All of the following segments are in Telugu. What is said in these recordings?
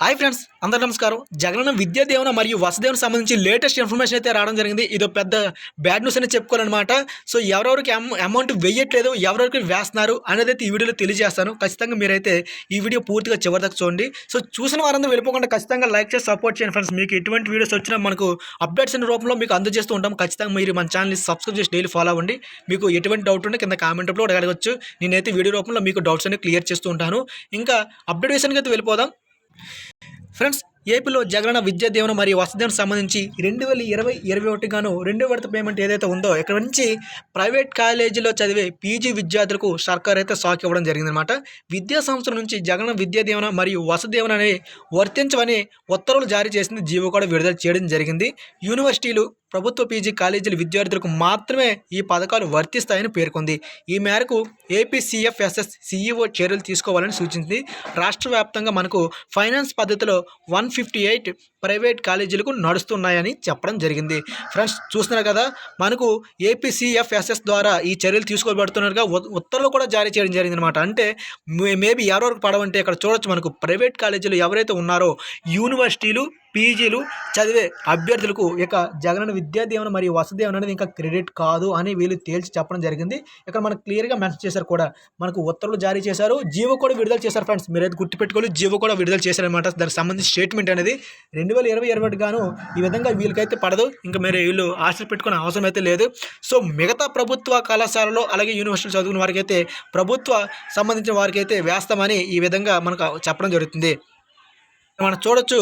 హాయ్ ఫ్రెండ్స్, అందరికీ నమస్కారం. జగనన్న విద్యా దీవెన మరియు వసతి సంబంధించి లేటెస్ట్ ఇన్ఫర్మేషన్ అయితే రావడం జరిగింది. ఇదో పెద్ద బ్యాడ్ న్యూస్ అని చెప్పుకోవాలన్నమాట. సో ఎవరెవరికి అమౌంట్ వేయట్లేదు, ఎవరెవరికి వేస్తున్నారు అనేది అయితే ఈ వీడియోలో తెలియజేస్తాను. ఖచ్చితంగా మీరైతే ఈ వీడియో పూర్తిగా చివరిదాకా చూడండి. సో చూసిన వారందరూ వెళ్ళిపోకుండా ఖచ్చితంగా లైక్ చేసి సపోర్ట్ చేయండి ఫ్రెండ్స్. మీకు ఎటువంటి వీడియోస్ వచ్చినా మనకు అప్డేట్స్ అనే రూపంలో మీకు అందజేస్తూ ఉంటాం. ఖచ్చితంగా మీరు మన ఛానల్ని సబ్స్క్రైబ్ చేసి డైలీ ఫాలో అవ్వండి. మీకు ఎటువంటి డౌట్ ఉంటే కింద కామెంట్ రూపంలో అడగవచ్చు. నేనైతే వీడియో రూపంలో మీకు డౌట్స్ అన్ని క్లియర్ చేస్తూ ఉంటాను. ఇంకా అప్డేట్ విషయానికి అయితే వెళ్ళిపోదాం ఫ్రెండ్స్. ఏపీలో జగనన్న విద్యా దీవెన మరియు వసతి దీవెనకు సంబంధించి 2020-21 గాను రెండో విడత పేమెంట్ ఏదైతే ఉందో ఇక్కడ నుంచి ప్రైవేట్ కాలేజీలో చదివే పీజీ విద్యార్థులకు సర్కార్ అయితే షాక్ ఇవ్వడం జరిగిందనమాట. విద్యా సంస్థల నుంచి జగనన్న విద్యా దీవెన మరియు వసతి దీవెన అని వర్తించవని ఉత్తర్వులు జారీ చేసింది. జీవో కూడా విడుదల చేయడం జరిగింది. యూనివర్సిటీలు, ప్రభుత్వ పీజీ కాలేజీల విద్యార్థులకు మాత్రమే ఈ పథకాలు వర్తిస్తాయని పేర్కొంది. ఈ మేరకు ఏపీసీఎఫ్ఎస్ఎస్ సీఈఓ చర్యలు తీసుకోవాలని సూచించింది. రాష్ట్ర వ్యాప్తంగా మనకు ఫైనాన్స్ పద్ధతిలో 158 ప్రైవేట్ కాలేజీలకు నడుస్తున్నాయని చెప్పడం జరిగింది. ఫ్రెండ్స్ చూస్తున్నారు కదా, మనకు ఏపీసీఎఫ్ఎస్ఎస్ ద్వారా ఈ చర్యలు తీసుకోబడుతున్నట్టుగా ఉత్తర్వులు కూడా జారీ చేయడం జరిగింది అనమాట. అంటే మేబీ ఎవరెవరికి పడవంటే ఇక్కడ చూడొచ్చు, మనకు ప్రైవేట్ కాలేజీలు ఎవరైతే ఉన్నారో యూనివర్సిటీలు, పీజీలు చదివే అభ్యర్థులకు ఇక జగనన్న విద్యా దీవెన మరియు వసతి దీవెన అనేది ఇంకా క్రెడిట్ కాదు అని వీళ్ళు తేల్చి చెప్పడం జరిగింది. ఇక్కడ మనకు క్లియర్గా మెన్షన్ చేశారు కూడా, మనకు ఉత్తర్వులు జారీ చేశారు, జీవో కూడా విడుదల చేశారు ఫ్రెండ్స్. మీరైతే గుర్తుపెట్టుకోవాలి, జీవో కూడా విడుదల చేశారనమాట. దానికి సంబంధించి స్టేట్మెంట్ అనేది 2020-21 గాను ఈ విధంగా వీళ్ళకైతే పడదు. ఇంకా మీరు వీళ్ళు ఆశలు పెట్టుకునే అవసరం అయితే లేదు. సో మిగతా ప్రభుత్వ కళాశాలలో అలాగే యూనివర్సిటీలు చదువుకున్న వారికి అయితే, ప్రభుత్వ సంబంధించిన వారికి అయితే వేస్తామని ఈ విధంగా మనకు చెప్పడం జరుగుతుంది. మనం చూడొచ్చు,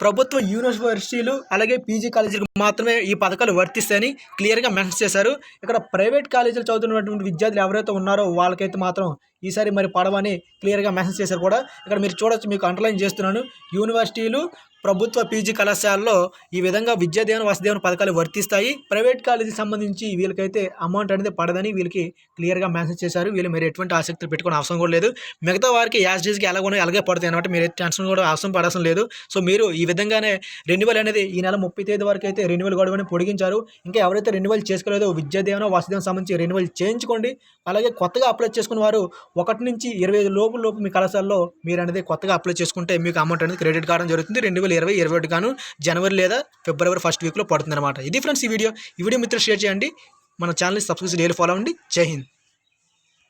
ప్రభుత్వ యూనివర్సిటీలు అలాగే పీజీ కాలేజీలకు మాత్రమే ఈ పథకాలు వర్తిస్తాయని క్లియర్గా మెన్షన్ చేశారు. ఇక్కడ ప్రైవేట్ కాలేజీలు చదువుతున్నటువంటి విద్యార్థులు ఎవరైతే ఉన్నారో వాళ్ళకైతే మాత్రం ఈసారి మరి పడవని క్లియర్గా మెన్షన్ చేశారు కూడా. ఇక్కడ మీరు చూడొచ్చు, మీకు అండర్లైన్ చేస్తున్నాను, యూనివర్సిటీలు, ప్రభుత్వ పీజీ కళాశాలలో ఈ విధంగా విద్యా దీవెన వసతి దీవెన పథకాలు వర్తిస్తాయి. ప్రైవేట్ కాలేజీకి సంబంధించి వీళ్ళకైతే అమౌంట్ అనేది పడదని వీళ్ళకి క్లియర్గా మెన్షన్ చేశారు. వీళ్ళు మీరు ఎటువంటి ఆసక్తి పెట్టుకునే అవసరం కూడా లేదు. మిగతా వారికి యాజ్ డీజ్కి ఎలాగోనో అలాగే పడతాయి అనమాట. మీరు టెన్షన్ కూడా అవసరం పడాల్సిన లేదు. సో మీరు ఈ విధంగానే రెన్యువల్ అనేది ఈ నెల 30 తేదీ వరకు అయితే రెన్యువల్ గడువుని పొడిగించారు. ఇంకా ఎవరైతే రెన్యువల్ చేసుకోలేదో విద్యా దీవెన వసతి దీవెన సంబంధించి రెన్యువల్ చేయించుకోండి. అలాగే కొత్తగా అప్లై చేసుకున్న వారు 1 నుంచి 25 లోపు మీ కళాశాలలో మీరు అనేది కొత్తగా అప్లై చేసుకుంటే మీకు అమౌంట్ అనేది క్రెడిట్ కావడం జరుగుతుంది. 2020-21 గాను జనవరి లేదా ఫిబ్రవరి ఫస్ట్ వీక్లో పడుతుంది అనమాట. ఇది ఫ్రెండ్స్ ఈ వీడియో మిత్రులు షేర్ చేయండి. మన ఛానల్ని సబ్స్క్రైబ్ డైలీ ఫాలో అవ్వండి. జై హింద్.